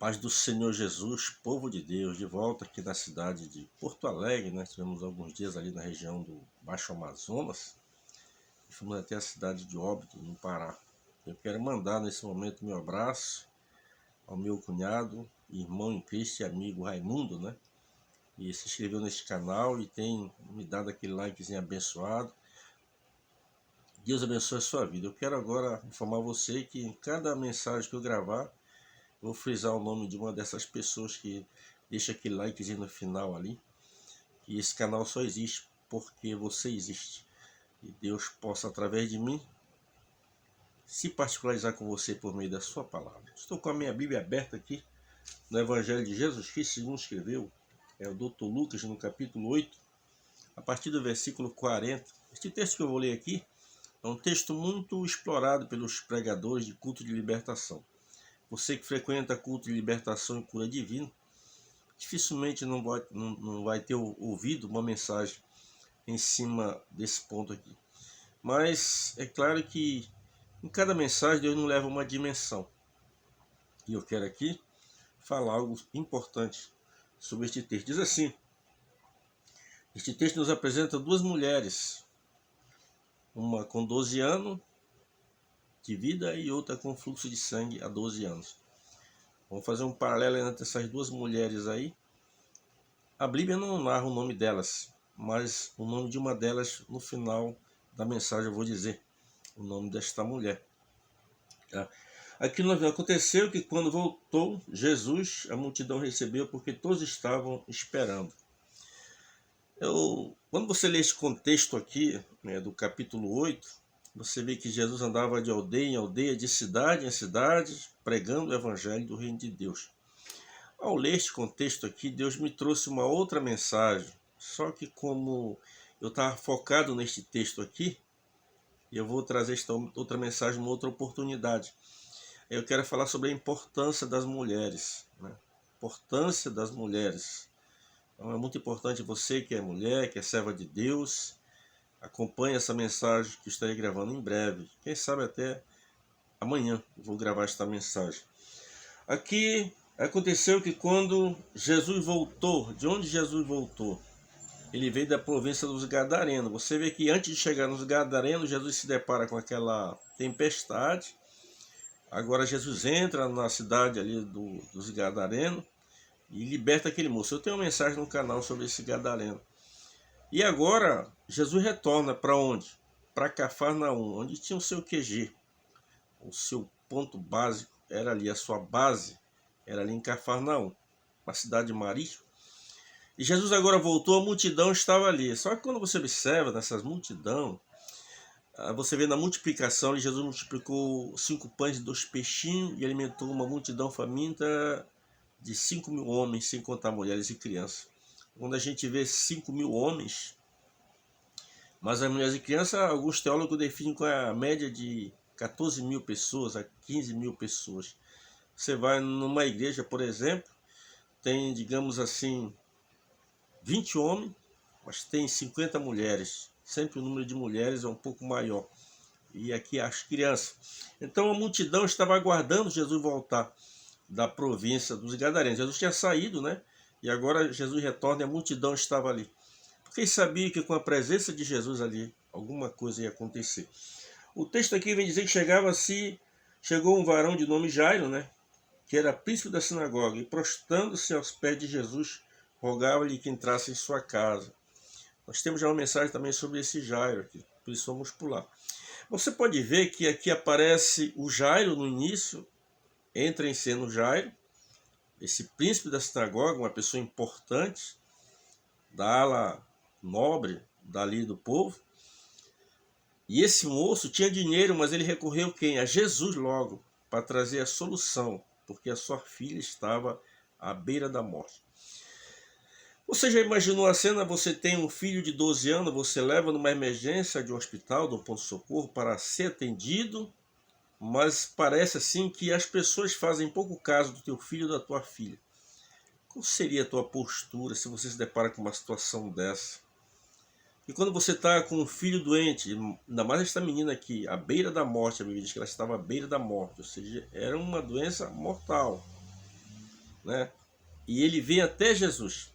Paz do Senhor Jesus, povo de Deus, de volta aqui na cidade de Porto Alegre, né? Tivemos alguns dias ali na região do Baixo Amazonas e fomos até a cidade de Óbidos, no Pará. Eu quero mandar nesse momento meu abraço ao meu cunhado, irmão em Cristo e amigo Raimundo, né? E se inscreveu nesse canal e tem me dado aquele likezinho abençoado. Deus abençoe a sua vida. Eu quero agora informar você que em cada mensagem que eu gravar, vou frisar o nome de uma dessas pessoas que deixa aquele likezinho no final ali. Que esse canal só existe porque você existe. E Deus possa, através de mim, se particularizar com você por meio da sua palavra. Estou com a minha Bíblia aberta aqui no Evangelho de Jesus Cristo, segundo escreveu o Dr. Lucas, no capítulo 8, a partir do versículo 40. Este texto que eu vou ler aqui é um texto muito explorado pelos pregadores de culto de libertação. Você que frequenta culto de libertação e cura divina, dificilmente não vai ter ouvido uma mensagem em cima desse ponto aqui. Mas é claro que em cada mensagem Deus nos leva uma dimensão. E eu quero aqui falar algo importante sobre este texto. Diz assim: este texto nos apresenta duas mulheres, uma com 12 anos de vida e outra com fluxo de sangue há 12 anos. Vamos fazer um paralelo entre essas duas mulheres aí. A Bíblia não narra o nome delas, mas o nome de uma delas no final da mensagem eu vou dizer o nome desta mulher. Aqui aconteceu que quando voltou Jesus, a multidão recebeu porque todos estavam esperando. Quando você lê esse contexto aqui, né, do capítulo 8, você vê que Jesus andava de aldeia em aldeia, de cidade em cidade, pregando o evangelho do reino de Deus. Ao ler este contexto aqui, Deus me trouxe uma outra mensagem. Só que como eu estava focado neste texto aqui, eu vou trazer esta outra mensagem, uma outra oportunidade. Eu quero falar sobre a importância das mulheres, né? Importância das mulheres. Então é muito importante você que é mulher, que é serva de Deus, acompanhe essa mensagem que estarei gravando em breve. Quem sabe até amanhã eu vou gravar esta mensagem. Aqui aconteceu que quando Jesus voltou, de onde Jesus voltou? Ele veio da província dos Gadarenos. Você vê que antes de chegar nos Gadarenos, Jesus se depara com aquela tempestade. Agora Jesus entra na cidade ali dos Gadarenos e liberta aquele moço. Eu tenho uma mensagem no canal sobre esse Gadareno. E agora Jesus retorna para onde? Para Cafarnaum, onde tinha o seu QG. O seu ponto básico era ali, a sua base era ali em Cafarnaum, uma cidade marítima. E Jesus agora voltou, a multidão estava ali. Só que quando você observa nessas multidão, você vê na multiplicação, Jesus multiplicou 5 pães e 2 peixinhos e alimentou uma multidão faminta de 5.000 homens, sem contar mulheres e crianças. Quando a gente vê 5.000 homens, mas as mulheres e crianças, alguns teólogos definem com a média de 14.000 pessoas a 15.000 pessoas. Você vai numa igreja, por exemplo, tem, digamos assim, 20 homens, mas tem 50 mulheres. Sempre o número de mulheres é um pouco maior. E aqui as crianças. Então a multidão estava aguardando Jesus voltar da província dos Gadarenos. Jesus tinha saído, né? E agora Jesus retorna e a multidão estava ali. Porque sabia que com a presença de Jesus ali, alguma coisa ia acontecer. O texto aqui vem dizer que chegou um varão de nome Jairo, né? Que era príncipe da sinagoga, e prostrando-se aos pés de Jesus, rogava-lhe que entrasse em sua casa. Nós temos já uma mensagem também sobre esse Jairo aqui, por isso vamos pular. Você pode ver que aqui aparece o Jairo no início, entra em cena o Jairo, esse príncipe da sinagoga, uma pessoa importante, da ala nobre dali do povo. E esse moço tinha dinheiro, mas ele recorreu quem? A Jesus logo, para trazer a solução, porque a sua filha estava à beira da morte. Você já imaginou a cena? Você tem um filho de 12 anos, você leva numa emergência de um hospital, de um ponto-socorro, para ser atendido, mas parece assim que as pessoas fazem pouco caso do teu filho ou da tua filha. Qual seria a tua postura se você se depara com uma situação dessa? E quando você está com um filho doente, ainda mais esta menina aqui, à beira da morte, a Bíblia diz que ela estava à beira da morte, ou seja, era uma doença mortal. né? E ele vem até Jesus.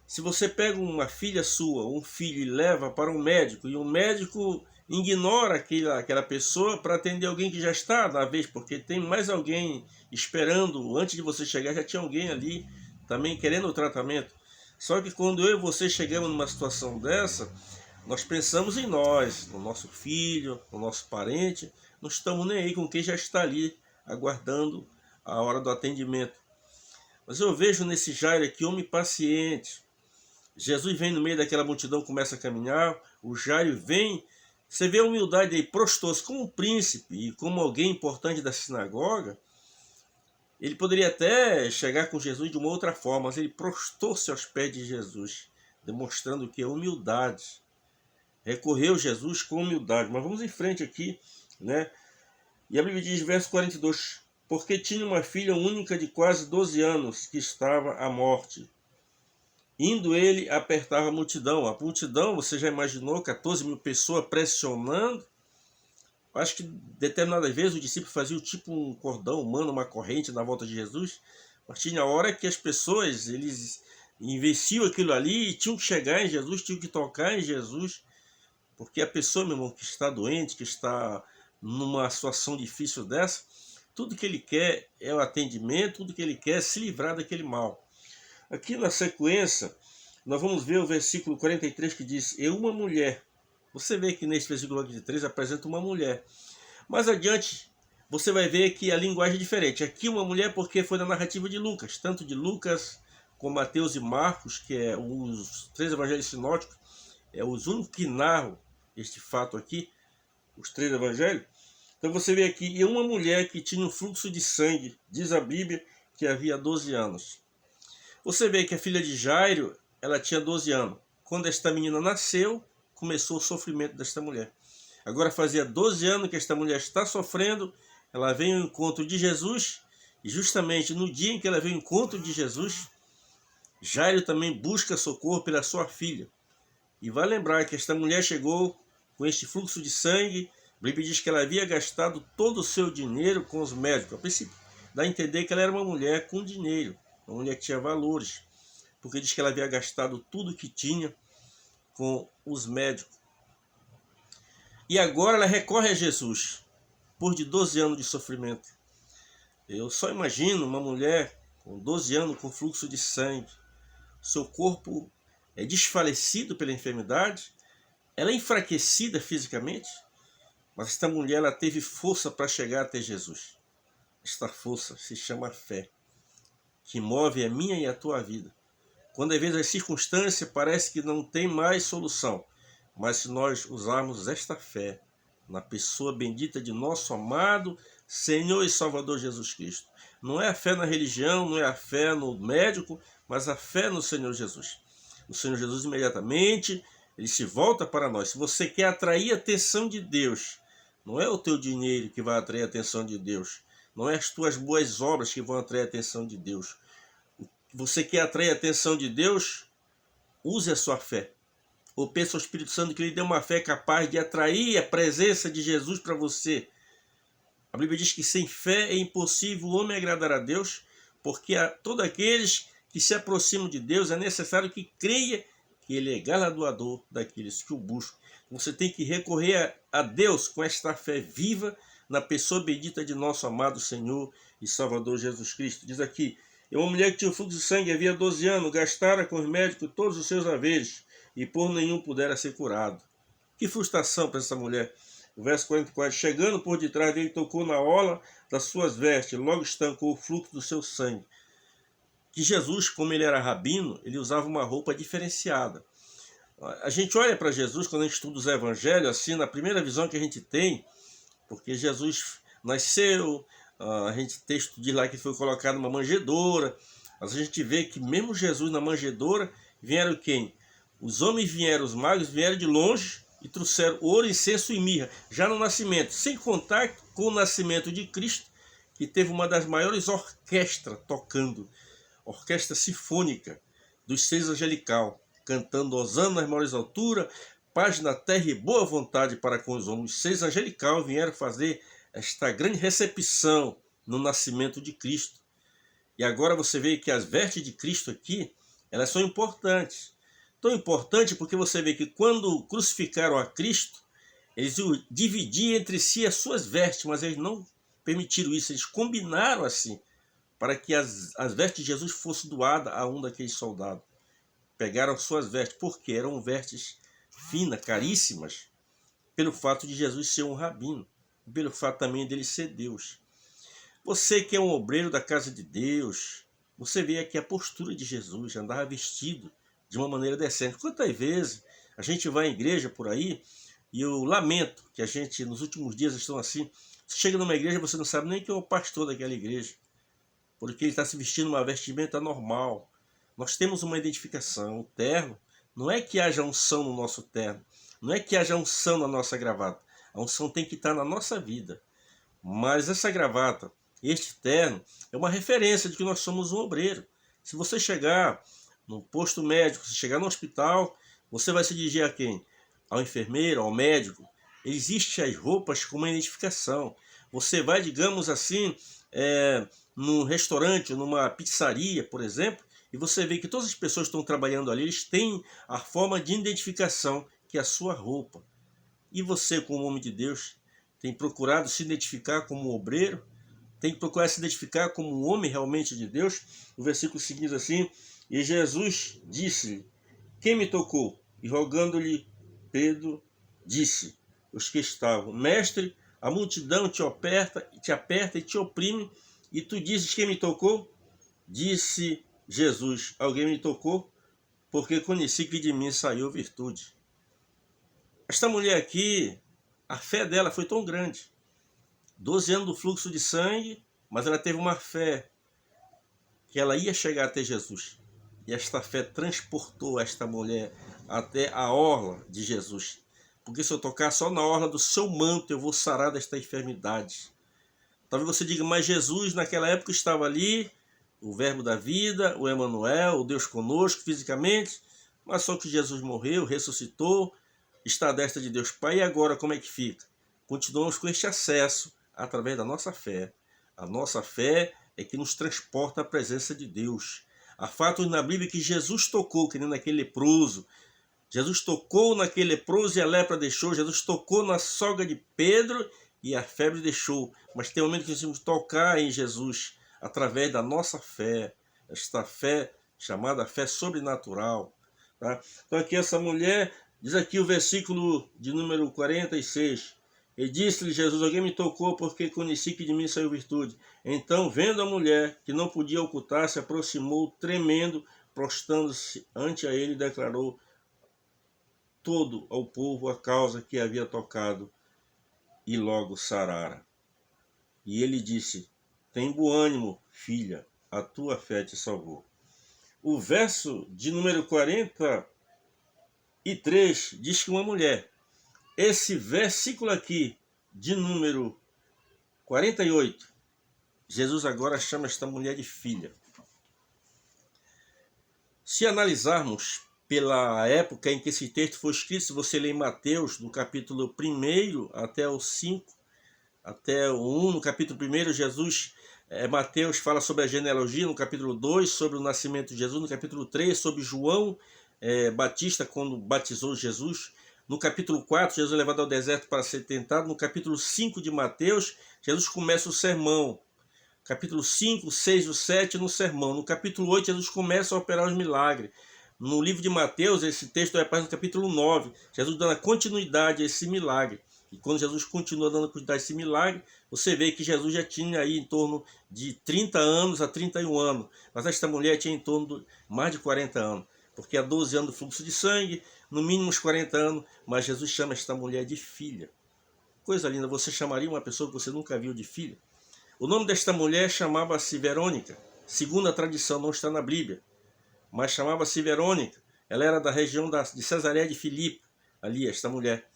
Se você pega uma filha sua, um filho, e leva para um médico, e o médico ignora aquela pessoa para atender alguém que já está na vez, porque tem mais alguém esperando, antes de você chegar já tinha alguém ali também querendo o tratamento. Só que quando eu e você chegamos numa situação dessa, nós pensamos em nós, no nosso filho, no nosso parente, não estamos nem aí com quem já está ali aguardando a hora do atendimento. Mas eu vejo nesse Jairo aqui homem paciente. Jesus vem no meio daquela multidão, começa a caminhar, o Jairo vem, você vê a humildade aí, prostou-se como um príncipe e como alguém importante da sinagoga. Ele poderia até chegar com Jesus de uma outra forma, mas ele prostou-se aos pés de Jesus, demonstrando que é humildade. Recorreu Jesus com humildade. Mas vamos em frente aqui, né? E a Bíblia diz, verso 42, porque tinha uma filha única de quase 12 anos, que estava à morte. Indo ele, apertava a multidão. A multidão, você já imaginou, 14 mil pessoas pressionando. Acho que determinadas vezes o discípulo fazia tipo um cordão humano, uma corrente na volta de Jesus. Mas tinha hora que as pessoas, eles investiam aquilo ali e tinham que chegar em Jesus, tinham que tocar em Jesus. Porque a pessoa, meu irmão, que está doente, que está numa situação difícil dessa, tudo que ele quer é o atendimento, tudo que ele quer é se livrar daquele mal. Aqui na sequência, nós vamos ver o versículo 43 que diz, e uma mulher. Você vê que nesse versículo 43 apresenta uma mulher. Mais adiante, você vai ver que a linguagem é diferente. Aqui uma mulher porque foi na narrativa de Lucas, tanto de Lucas como Mateus e Marcos, que é os 3 evangelhos sinóticos, é os únicos que narram este fato aqui, os 3 evangelhos. Então você vê aqui, e uma mulher que tinha um fluxo de sangue, diz a Bíblia, que havia 12 anos. Você vê que a filha de Jairo, ela tinha 12 anos. Quando esta menina nasceu, começou o sofrimento desta mulher. Agora fazia 12 anos que esta mulher está sofrendo, ela vem ao encontro de Jesus, e justamente no dia em que ela vem ao encontro de Jesus, Jairo também busca socorro pela sua filha. E vai lembrar que esta mulher chegou com este fluxo de sangue, a Bíblia diz que ela havia gastado todo o seu dinheiro com os médicos. A princípio, dá a entender que ela era uma mulher com dinheiro, uma mulher que tinha valores, porque diz que ela havia gastado tudo que tinha com os médicos. E agora ela recorre a Jesus, por de 12 anos de sofrimento. Eu só imagino uma mulher com 12 anos com fluxo de sangue, seu corpo é desfalecido pela enfermidade, ela é enfraquecida fisicamente, mas esta mulher ela teve força para chegar até Jesus. Esta força se chama fé, que move a minha e a tua vida. Quando às vezes as circunstâncias parecem que não tem mais solução, mas se nós usarmos esta fé na pessoa bendita de nosso amado Senhor e Salvador Jesus Cristo. Não é a fé na religião, não é a fé no médico, mas a fé no Senhor Jesus. O Senhor Jesus imediatamente, ele se volta para nós. Se você quer atrair a atenção de Deus, não é o teu dinheiro que vai atrair a atenção de Deus. Não é as tuas boas obras que vão atrair a atenção de Deus. Você quer atrair a atenção de Deus? Use a sua fé. Ou peça ao Espírito Santo que lhe dê uma fé capaz de atrair a presença de Jesus para você. A Bíblia diz que sem fé é impossível o homem agradar a Deus, porque a todos aqueles que se aproximam de Deus é necessário que creia que Ele é galardoador daqueles que o buscam. Você tem que recorrer a Deus com esta fé viva na pessoa bendita de nosso amado Senhor e Salvador Jesus Cristo. Diz aqui, é uma mulher que tinha um fluxo de sangue, havia 12 anos, gastara com os médicos todos os seus haveres, e por nenhum pudera ser curado. Que frustração para essa mulher. O verso 44, chegando por detrás dele, tocou na orla das suas vestes, logo estancou o fluxo do seu sangue. Que Jesus, como ele era rabino, ele usava uma roupa diferenciada. A gente olha para Jesus, quando a gente estuda os evangelhos, assim, na primeira visão que a gente tem, porque Jesus nasceu, a gente texto diz lá que foi colocado numa manjedoura, mas a gente vê que mesmo Jesus na manjedoura, vieram quem? Os homens vieram, os magos vieram de longe e trouxeram ouro, incenso e mirra, já no nascimento, sem contar com o nascimento de Cristo, que teve uma das maiores orquestras tocando, orquestra sinfônica dos 6 angelical, cantando hosana nas maiores alturas, paz na terra e boa vontade para com os homens. Os 6 angelical vieram fazer esta grande recepção no nascimento de Cristo. E agora você vê que as vestes de Cristo aqui, elas são importantes. Tão importante porque você vê que quando crucificaram a Cristo, eles dividiam entre si as suas vestes, mas eles não permitiram isso, eles combinaram assim, para que as vestes de Jesus fossem doadas a um daqueles soldados. Pegaram suas vestes, porque eram vestes finas, caríssimas, pelo fato de Jesus ser um rabino, pelo fato também dele ser Deus. Você que é um obreiro da casa de Deus, você vê aqui a postura de Jesus, andava vestido de uma maneira decente. Quantas vezes a gente vai à igreja por aí e eu lamento que a gente, nos últimos dias, estão assim. Você chega numa igreja, você não sabe nem quem é o pastor daquela igreja, porque ele está se vestindo uma vestimenta normal. Nós temos uma identificação. O terno, não é que haja unção no nosso terno, não é que haja unção na nossa gravata. A unção tem que estar na nossa vida. Mas essa gravata, este terno, é uma referência de que nós somos um obreiro. Se você chegar no posto médico, se chegar no hospital, você vai se dirigir a quem? Ao enfermeiro, ao médico. Existem as roupas com uma identificação. Você vai, digamos assim, num restaurante, numa pizzaria, por exemplo, e você vê que todas as pessoas que estão trabalhando ali, eles têm a forma de identificação, que é a sua roupa. E você, como homem de Deus, tem procurado se identificar como um obreiro? Tem que procurar se identificar como um homem realmente de Deus? O versículo seguinte assim: e Jesus disse-lhe, quem me tocou? E rogando-lhe, Pedro disse, os que estavam, mestre, a multidão te aperta e te oprime, e tu dizes, quem me tocou? Disse Jesus, alguém me tocou, porque conheci que de mim saiu virtude. Esta mulher aqui, a fé dela foi tão grande. 12 anos do fluxo de sangue, mas ela teve uma fé que ela ia chegar até Jesus. E esta fé transportou esta mulher até a orla de Jesus. Porque se eu tocar só na orla do seu manto, eu vou sarar desta enfermidade. Talvez você diga, mas Jesus naquela época estava ali, o verbo da vida, o Emanuel, o Deus conosco fisicamente, mas só que Jesus morreu, ressuscitou, está à destra de Deus Pai, e agora como é que fica? Continuamos com este acesso através da nossa fé. A nossa fé é que nos transporta à presença de Deus. Há fatos na Bíblia que Jesus tocou, que nem naquele leproso. Jesus tocou naquele leproso e a lepra deixou. Jesus tocou na sogra de Pedro e a febre deixou. Mas tem um momento que nós temos que tocar em Jesus através da nossa fé. Esta fé chamada fé sobrenatural. Tá? Então aqui essa mulher, diz aqui o versículo de número 46. E disse-lhe Jesus, alguém me tocou porque conheci que de mim saiu virtude. Então, vendo a mulher, que não podia ocultar, se aproximou, tremendo, prostrando-se ante a ele, e declarou todo ao povo a causa que havia tocado, e logo sarara. E ele disse, tem bom ânimo, filha, a tua fé te salvou. O verso de número 43 diz que uma mulher, esse versículo aqui, de número 48, Jesus agora chama esta mulher de filha. Se analisarmos pela época em que esse texto foi escrito, se você ler em Mateus, do capítulo 1 até o 5, até o 1, no capítulo 1, Mateus fala sobre a genealogia, no capítulo 2, sobre o nascimento de Jesus, no capítulo 3, sobre João Batista, quando batizou Jesus. No capítulo 4, Jesus é levado ao deserto para ser tentado. No capítulo 5 de Mateus, Jesus começa o sermão. Capítulo 5, 6 e 7 no sermão. No capítulo 8, Jesus começa a operar os milagres. No livro de Mateus, esse texto aparece no capítulo 9. Jesus dando continuidade a esse milagre. E quando Jesus continua dando continuidade a esse milagre, você vê que Jesus já tinha aí em torno de 30 anos a 31 anos. Mas esta mulher tinha em torno de mais de 40 anos. Porque há 12 anos do fluxo de sangue, no mínimo uns 40 anos, mas Jesus chama esta mulher de filha. Coisa linda, você chamaria uma pessoa que você nunca viu de filha? O nome desta mulher chamava-se Verônica. Segundo a tradição, não está na Bíblia, mas chamava-se Verônica. Ela era da região de Cesareia de Filipe, ali, esta mulher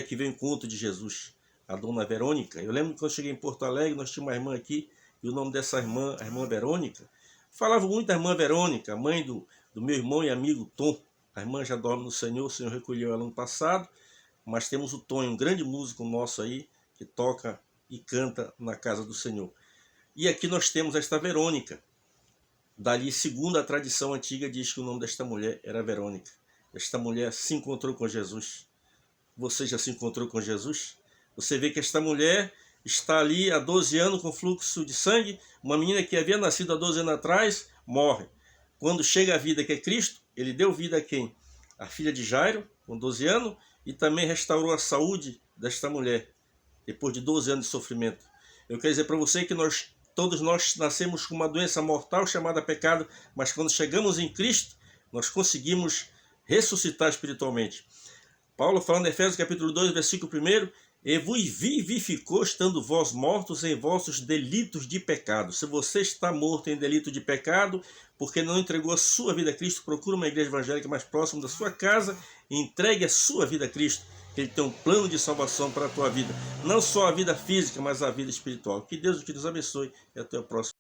que veio em encontro de Jesus, a dona Verônica. Eu lembro que quando eu cheguei em Porto Alegre, nós tínhamos uma irmã aqui, e o nome dessa irmã, a irmã Verônica, falava muito da irmã Verônica, mãe do meu irmão e amigo Tom. A irmã já dorme no Senhor, o Senhor recolheu ela no passado, mas temos o Tom, um grande músico nosso aí, que toca e canta na casa do Senhor. E aqui nós temos esta Verônica. Dali, segundo a tradição antiga, diz que o nome desta mulher era Verônica. Esta mulher se encontrou com Jesus. Você já se encontrou com Jesus? Você vê que esta mulher está ali há 12 anos com fluxo de sangue. Uma menina que havia nascido há 12 anos atrás, morre. Quando chega a vida, que é Cristo, ele deu vida a quem? A filha de Jairo, com 12 anos, e também restaurou a saúde desta mulher, depois de 12 anos de sofrimento. Eu quero dizer para você que todos nós nascemos com uma doença mortal chamada pecado, mas quando chegamos em Cristo, nós conseguimos ressuscitar espiritualmente. Paulo falando em Efésios capítulo 2, versículo 1, e vos vivificou, estando vós mortos em vossos delitos de pecado. Se você está morto em delito de pecado, porque não entregou a sua vida a Cristo, procure uma igreja evangélica mais próxima da sua casa e entregue a sua vida a Cristo. Ele tem um plano de salvação para a tua vida. Não só a vida física, mas a vida espiritual. Que Deus te nos abençoe e até o próximo.